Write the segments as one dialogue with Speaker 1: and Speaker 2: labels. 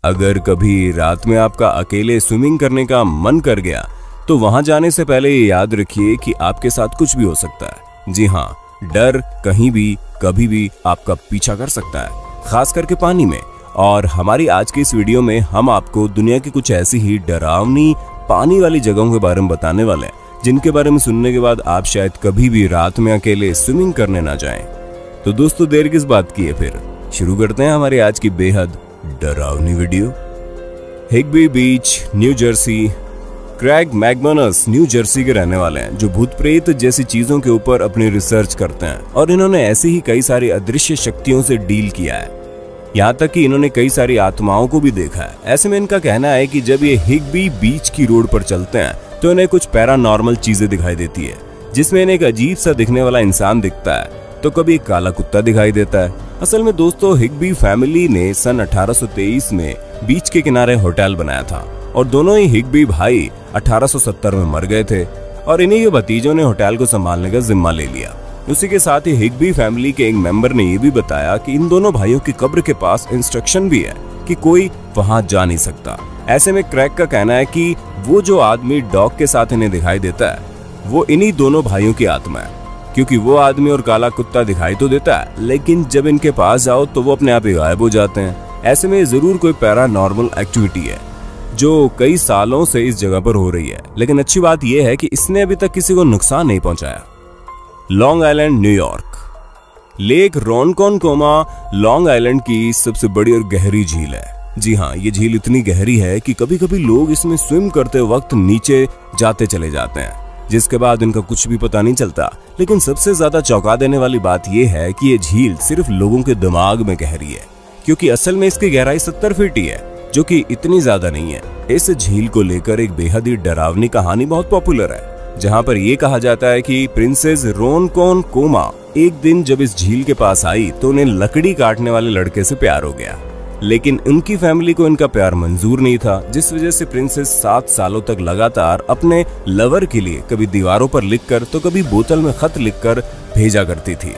Speaker 1: अगर कभी रात में आपका अकेले स्विमिंग करने का मन कर गया तो वहां जाने से पहले ये याद रखिए कि आपके साथ कुछ भी हो सकता है। जी हाँ, डर कहीं भी कभी भी आपका पीछा कर सकता है, खास करके पानी में। और हमारी आज की इस वीडियो में हम आपको दुनिया की कुछ ऐसी ही डरावनी पानी वाली जगहों के बारे में बताने वाले हैं जिनके बारे में सुनने के बाद आप शायद कभी भी रात में अकेले स्विमिंग करने ना जाएं। तो दोस्तों, देर किस बात की है, फिर शुरू करते हैं हमारी आज की बेहद डरावनी video. Higbee beach, New Jersey. Craig McManus New Jersey के रहने वाले हैं जो भूत प्रेत जैसी चीजों के ऊपर अपनी रिसर्च करते हैं और इन्होंने ऐसी ही कई सारी अदृश्य शक्तियों से डील किया है। यहाँ तक कि इन्होंने कई सारी आत्माओं को भी देखा है। ऐसे में इनका कहना है कि जब ये हिग्बी बीच की रोड पर चलते हैं तो इन्हें कुछ पैरानॉर्मल चीजें दिखाई देती है, जिसमें इन्हें एक अजीब सा दिखने वाला इंसान दिखता है तो कभी एक काला कुत्ता दिखाई देता है। असल में दोस्तों, हिग्बी फैमिली ने सन 1823 में बीच के किनारे होटल बनाया था और दोनों ही हिग्बी भाई 1870 में मर गए थे और इन्हीं के भतीजों ने होटल को संभालने का जिम्मा ले लिया। उसी के साथ ही हिग्बी फैमिली के एक मेंबर ने यह भी बताया कि इन दोनों भाइयों की कब्र के पास इंस्ट्रक्शन भी है कि कोई वहां जा नहीं सकता। ऐसे में क्रैग का कहना है कि वो जो आदमी डॉग के साथ इन्हें दिखाई देता है वो इन्हीं दोनों भाइयों की आत्मा है, क्योंकि वो आदमी और काला कुत्ता दिखाई तो देता है लेकिन जब इनके पास जाओ तो वो अपने आप ही गायब हो जाते हैं। ऐसे में जरूर कोई पैरानॉर्मल एक्टिविटी है जो कई सालों से इस जगह पर हो रही है, लेकिन अच्छी बात यह है कि इसने अभी तक किसी को नुकसान नहीं पहुंचाया। Long Island, New York. Lake Ronkonkoma Long Island की सबसे बड़ी और गहरी झील है। जी हाँ, ये झील इतनी गहरी है कि कभी कभी लोग इसमें स्विम करते वक्त नीचे जाते चले जाते हैं, जिसके बाद इनका कुछ भी पता नहीं चलता। लेकिन सबसे ज्यादा चौंका देने वाली बात यह है कि ये झील सिर्फ लोगों के दिमाग में गहरी है, क्योंकि असल में इसकी गहराई 70 फीट ही है, जो कि इतनी ज्यादा नहीं है। इस झील को लेकर एक बेहद ही डरावनी कहानी बहुत पॉपुलर है, जहां पर यह कहा जाता है कि प्रिंसेस रोनकोनकोमा एक दिन जब इस झील के पास आई तो उन्हें लकड़ी काटने वाले लड़के से प्यार हो गया, लेकिन उनकी फैमिली को इनका प्यार मंजूर नहीं था, जिस वजह से प्रिंसेस 7 सालों तक लगातार अपने लवर के लिए कभी दीवारों पर लिखकर तो कभी बोतल में खत लिखकर भेजा करती थी।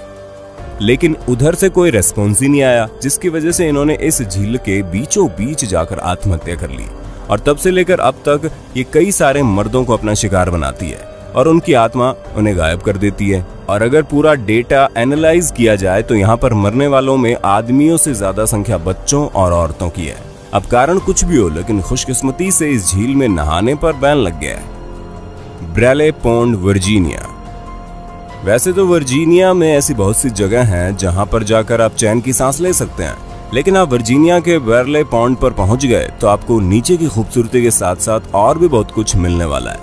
Speaker 1: लेकिन उधर से कोई रेस्पॉन्स ही नहीं आया, जिसकी वजह से इन्होंने इस झील के बीचों बीच जाकर आत्महत्या कर ली और तब से लेकर अब तक ये कई सारे मर्दों को अपना शिकार बनाती है और उनकी आत्मा उन्हें गायब कर देती है। और अगर पूरा डेटा एनालाइज किया जाए तो यहाँ पर मरने वालों में आदमियों से ज्यादा संख्या बच्चों और औरतों की है। अब कारण कुछ भी हो, लेकिन खुशकिस्मती से इस झील में नहाने पर बैन लग गया है। Braille pond, Virginia. वैसे तो वर्जीनिया में ऐसी बहुत सी जगह हैं जहां पर जाकर आप चैन की सांस ले सकते हैं, लेकिन आप वर्जीनिया के ब्रेले पॉन्ड पर पहुंच गए तो आपको नीचे की खूबसूरती के साथ साथ और भी बहुत कुछ मिलने वाला है,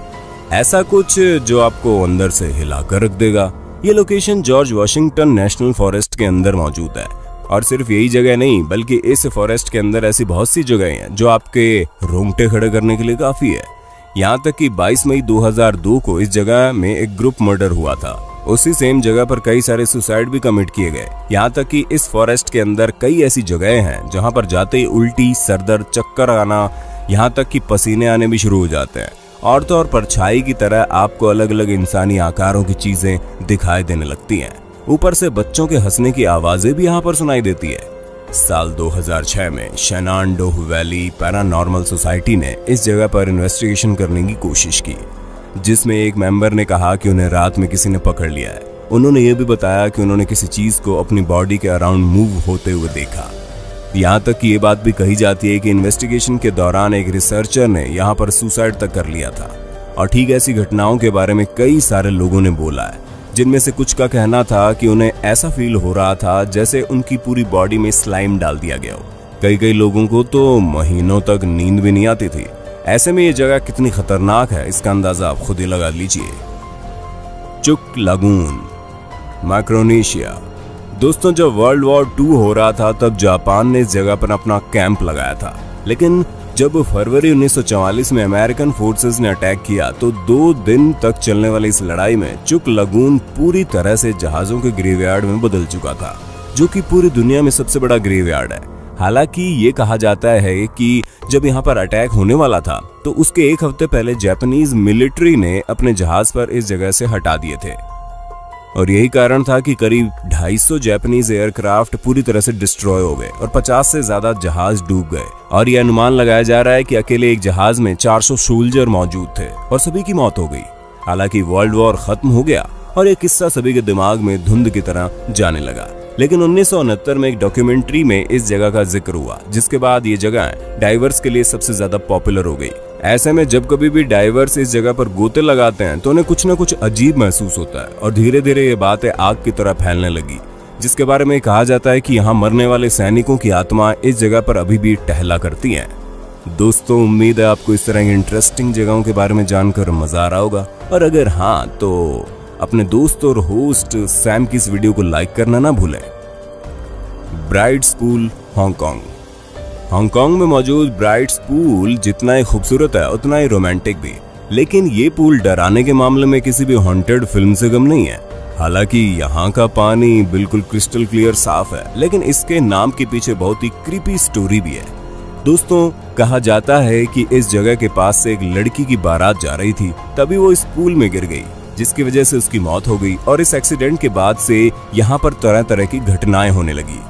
Speaker 1: ऐसा कुछ जो आपको अंदर से हिलाकर रख देगा। ये location George Washington national forest के अंदर मौजूद है और सिर्फ यही जगह नहीं बल्कि इस फॉरेस्ट के अंदर ऐसी बहुत सी जगह हैं जो आपके रोंगटे खड़े करने के लिए काफी है। यहाँ तक कि 22 मई 2002 को इस जगह में एक ग्रुप मर्डर हुआ था। उसी सेम जगह पर कई सारे सुसाइड भी कमिट किए गए। यहाँ तक कि इस फॉरेस्ट के अंदर कई ऐसी जगह हैं जहाँ पर जाते ही उल्टी, सरदर्द, चक्कर आना, यहाँ तक कि पसीने आने भी शुरू हो जाते हैं और तो और परछाई की तरह आपको अलग अलग इंसानी आकारों की चीजें दिखाई देने लगती हैं। ऊपर से बच्चों के हंसने की आवाजें भी यहाँ पर सुनाई देती है। साल 2006 में शेनानडोह वैली पैरानॉर्मल सोसाइटी ने इस जगह पर इन्वेस्टिगेशन करने की कोशिश की, जिसमें एक मेंबर ने कहा कि उन्हें रात में किसी ने पकड़ लिया है। उन्होंने ये भी बताया कि उन्होंने किसी चीज को अपनी बॉडी के अराउंड मूव होते हुए देखा। यहाँ तक कि ये बात भी कही जाती है कि इन्वेस्टिगेशन के दौरान एक रिसर्चर ने यहाँ पर सुसाइड तक कर लिया था। और ठीक ऐसी घटनाओं के बारे में कई सारे लोगों ने बोला है, जिनमें से कुछ का कहना था कि उन्हें ऐसा फील हो रहा था जैसे उनकी पूरी बॉडी में स्लाइम डाल दिया गया हो। कई लोगों को तो महीनों तक नींद भी नहीं आती थी। ऐसे में ये जगह कितनी खतरनाक है इसका अंदाजा आप खुद ही लगा लीजिए। चुक लगून, माइक्रोनेशिया। दोस्तों, जब वर्ल्ड वॉर 2 हो रहा था तब जापान ने इस जगह पर अपना कैंप लगाया था, लेकिन जब फरवरी 1944 में अमेरिकन फोर्सेस ने अटैक किया तो 2 दिन तक चलने वाली इस लड़ाई में चुक लगून पूरी तरह से जहाजों के ग्रेवयार्ड में बदल चुका था, जो कि पूरी दुनिया में सबसे बड़ा ग्रेवयार्ड है। हालांकि ये कहा जाता है कि जब यहाँ पर अटैक होने वाला था तो उसके 1 हफ्ते पहले जापानीज मिलिट्री ने अपने जहाज पर इस जगह से हटा दिए थे। और यही कारण था कि करीब 250 जापानीज एयरक्राफ्ट पूरी तरह से डिस्ट्रॉय हो गए और 50 से ज्यादा जहाज डूब गए। और यह अनुमान लगाया जा रहा है कि अकेले एक जहाज में 400 सोल्जर मौजूद थे और सभी की मौत हो गई। हालांकि वर्ल्ड वॉर खत्म हो गया और यह किस्सा सभी के दिमाग में धुंध की तरह जाने लगा। लेकिन 1969 में एक डॉक्यूमेंट्री में इस जगह का जिक्र हुआ, जिसके बाद ये जगह डाइवर्स के लिए सबसे ज्यादा पॉपुलर हो गई। ऐसे में जब कभी भी डाइवर्स इस जगह पर गोते लगाते हैं तो उन्हें कुछ न कुछ अजीब महसूस होता है और धीरे धीरे ये बातें आग की तरह फैलने लगी, जिसके बारे में कहा जाता है कि यहाँ मरने वाले सैनिकों की आत्मा इस जगह पर अभी भी टहला करती है। दोस्तों, उम्मीद है आपको इस तरह की इंटरेस्टिंग जगहों के बारे में जानकर मजा आ रहा होगा, और अगर हाँ तो अपने दोस्त और होस्ट सैम की इस वीडियो को लाइक करना ना भूलें। Brides pool, Hong Kong. हांगकांग में मौजूद ब्राइट्स पूल जितना ही खूबसूरत है उतना ही रोमांटिक भी, लेकिन ये पूल डराने के मामले में किसी भी हॉन्टेड फिल्म से कम नहीं है। हालांकि यहाँ का पानी बिल्कुल क्रिस्टल क्लियर साफ है, लेकिन इसके नाम के पीछे बहुत ही क्रीपी स्टोरी भी है। दोस्तों, कहा जाता है कि इस जगह के पास से एक लड़की की बारात जा रही थी, तभी वो इस पूल में गिर गई, जिसकी वजह से उसकी मौत हो गई। और इस एक्सीडेंट के बाद से यहाँ पर तरह तरह की घटनाएं होने लगी।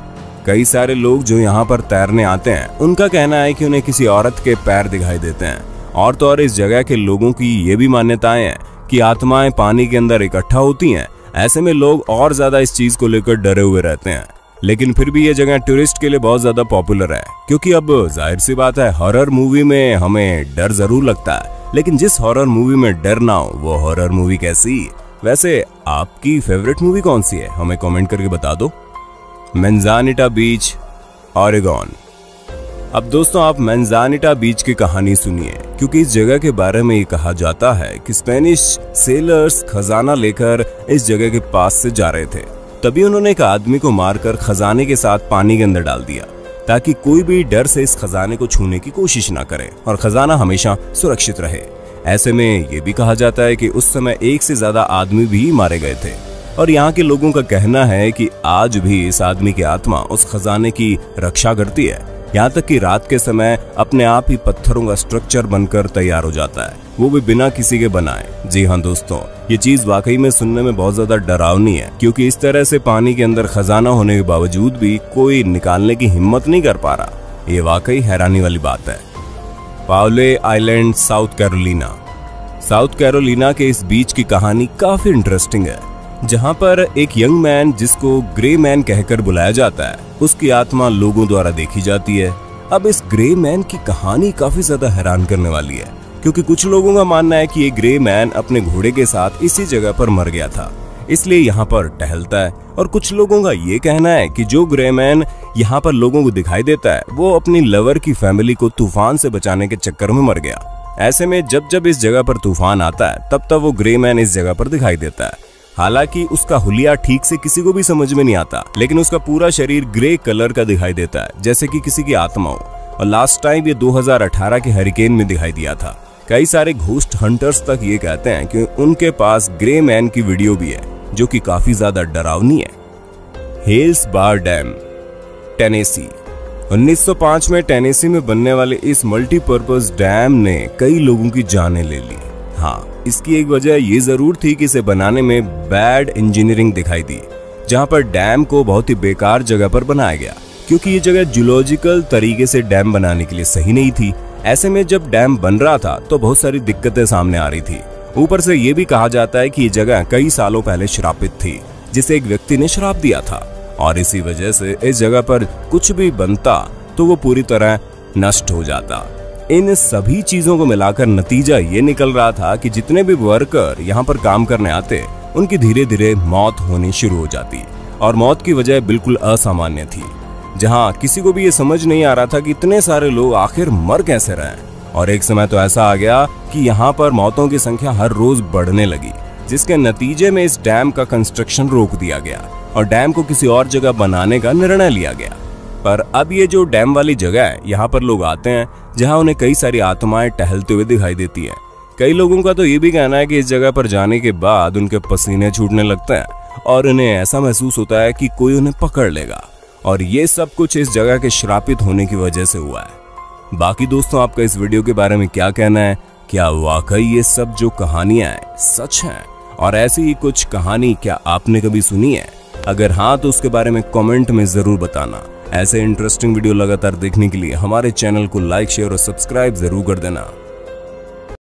Speaker 1: कई सारे लोग जो यहाँ पर तैरने आते हैं, उनका कहना है कि उन्हें किसी औरत के पैर दिखाई देते हैं। और तो और इस जगह के लोगों की ये भी मान्यताएं हैं कि आत्माएं पानी के अंदर इकट्ठा होती हैं। ऐसे में लोग और ज्यादा इस चीज को लेकर डरे हुए रहते हैं। लेकिन फिर भी ये जगह टूरिस्ट के लिए बहुत ज्यादा पॉपुलर है, क्योंकि अब जाहिर सी बात है, हॉरर मूवी में हमें डर जरूर लगता है, लेकिन जिस हॉरर मूवी में डर ना हो वो हॉरर मूवी कैसी? वैसे आपकी फेवरेट मूवी कौन सी है? हमें कमेंट करके बता दो। मैंजानिटा बीच, ओरेगॉन। अब दोस्तों, आप मैंजानिटा बीच की कहानी सुनिए, क्योंकि इस जगह के बारे में ये कहा जाता है कि स्पेनिश सेलर्स खजाना लेकर इस जगह के पास से जा रहे थे। तभी उन्होंने एक आदमी को मारकर खजाने के साथ पानी के अंदर डाल दिया, ताकि कोई भी डर से इस खजाने को छूने की कोशिश ना करे और खजाना हमेशा सुरक्षित रहे। ऐसे में ये भी कहा जाता है कि उस समय 1 से ज्यादा आदमी भी मारे गए थे। और यहाँ के लोगों का कहना है कि आज भी इस आदमी की आत्मा उस खजाने की रक्षा करती है, यहाँ तक कि रात के समय अपने आप ही पत्थरों का स्ट्रक्चर बनकर तैयार हो जाता है, वो भी बिना किसी के बनाए। जी हाँ दोस्तों, ये चीज वाकई में सुनने में बहुत ज्यादा डरावनी है, क्योंकि इस तरह से पानी के अंदर खजाना होने के बावजूद भी कोई निकालने की हिम्मत नहीं कर पा रहा। ये वाकई हैरानी वाली बात है। Pawleys Island, South Carolina. South Carolina के इस बीच की कहानी काफी इंटरेस्टिंग है, जहां पर एक यंग मैन, जिसको ग्रे मैन कहकर बुलाया जाता है, उसकी आत्मा लोगों द्वारा देखी जाती है। अब इस ग्रे मैन की कहानी काफी ज्यादा हैरान करने वाली है, क्योंकि कुछ लोगों का मानना है कि ये ग्रे मैन अपने घोड़े के साथ इसी जगह पर मर गया था, इसलिए यहाँ पर टहलता है। और कुछ लोगों का ये कहना है कि जो ग्रे मैन यहाँ पर लोगों को दिखाई देता है, वो अपनी लवर की फैमिली को तूफान से बचाने के चक्कर में मर गया। ऐसे में जब जब इस जगह पर तूफान आता है, तब तब वो ग्रे मैन इस जगह पर दिखाई देता है। हालांकि उसका हुलिया ठीक से किसी को भी समझ में नहीं आता, लेकिन उसका पूरा शरीर ग्रे कलर का दिखाई देता है, जैसे कि किसी की आत्मा हो। और लास्ट टाइम ये 2018 के हरिकेन में दिखाई दिया था। कई सारे घोस्ट हंटर्स तक ये कहते हैं कि उनके पास ग्रे मैन की वीडियो भी है, जो कि काफी ज्यादा डरावनी है। हेल्स बार डैम, टेनेसी। 1905 में टेनेसी में बनने वाले इस मल्टीपर्पज डैम ने कई लोगों की जानें ले ली। हाँ, इसकी एक वजह ये जरूर थी कि इसे बनाने में बैड इंजीनियरिंग दिखाई दी, जहां पर डैम को बहुत ही बेकार जगह पर बनाया गया, क्योंकि ये जगह जियोलॉजिकल तरीके से डैम बनाने के लिए सही नहीं थी। ऐसे में जब डैम बन रहा था तो बहुत सारी दिक्कतें सामने आ रही थी। ऊपर से ये भी कहा जाता है कि ये जगह कई सालों पहले श्रापित थी, जिसे एक व्यक्ति ने श्राप दिया था, और इसी वजह से इस जगह पर कुछ भी बनता तो वो पूरी तरह नष्ट हो जाता। इन सभी चीजों को मिलाकर नतीजा ये निकल रहा था कि जितने भी वर्कर यहाँ पर काम करने आते, उनकी धीरे धीरे मौत होनी शुरू हो जाती, और मौत की वजह बिल्कुल असामान्य थी, जहाँ किसी को भी ये समझ नहीं आ रहा था कि इतने सारे लोग आखिर मर कैसे रहे। और एक समय तो ऐसा आ गया कि यहाँ पर मौतों की संख्या हर रोज बढ़ने लगी, जिसके नतीजे में इस डैम का कंस्ट्रक्शन रोक दिया गया और डैम को किसी और जगह बनाने का निर्णय लिया गया। पर अब ये जो डैम वाली जगह है, यहाँ पर लोग आते हैं, जहाँ उन्हें कई सारी आत्माएं टहलते हुए दिखाई देती हैं। कई लोगों का तो ये भी कहना है कि इस जगह पर जाने के बाद उनके पसीने छूटने लगते हैं और उन्हें ऐसा महसूस होता है कि कोई उन्हें पकड़ लेगा, और ये सब कुछ इस जगह के श्रापित होने की वजह से हुआ है। बाकी दोस्तों, आपका इस वीडियो के बारे में क्या कहना है? क्या वाकई ये सब जो कहानियां हैं सच हैं? और ऐसी ही कुछ कहानी क्या आपने कभी सुनी है? अगर हाँ तो उसके बारे में कमेंट में जरूर बताना। ऐसे इंटरेस्टिंग वीडियो लगातार देखने के लिए हमारे चैनल को लाइक, शेयर और सब्सक्राइब जरूर कर देना।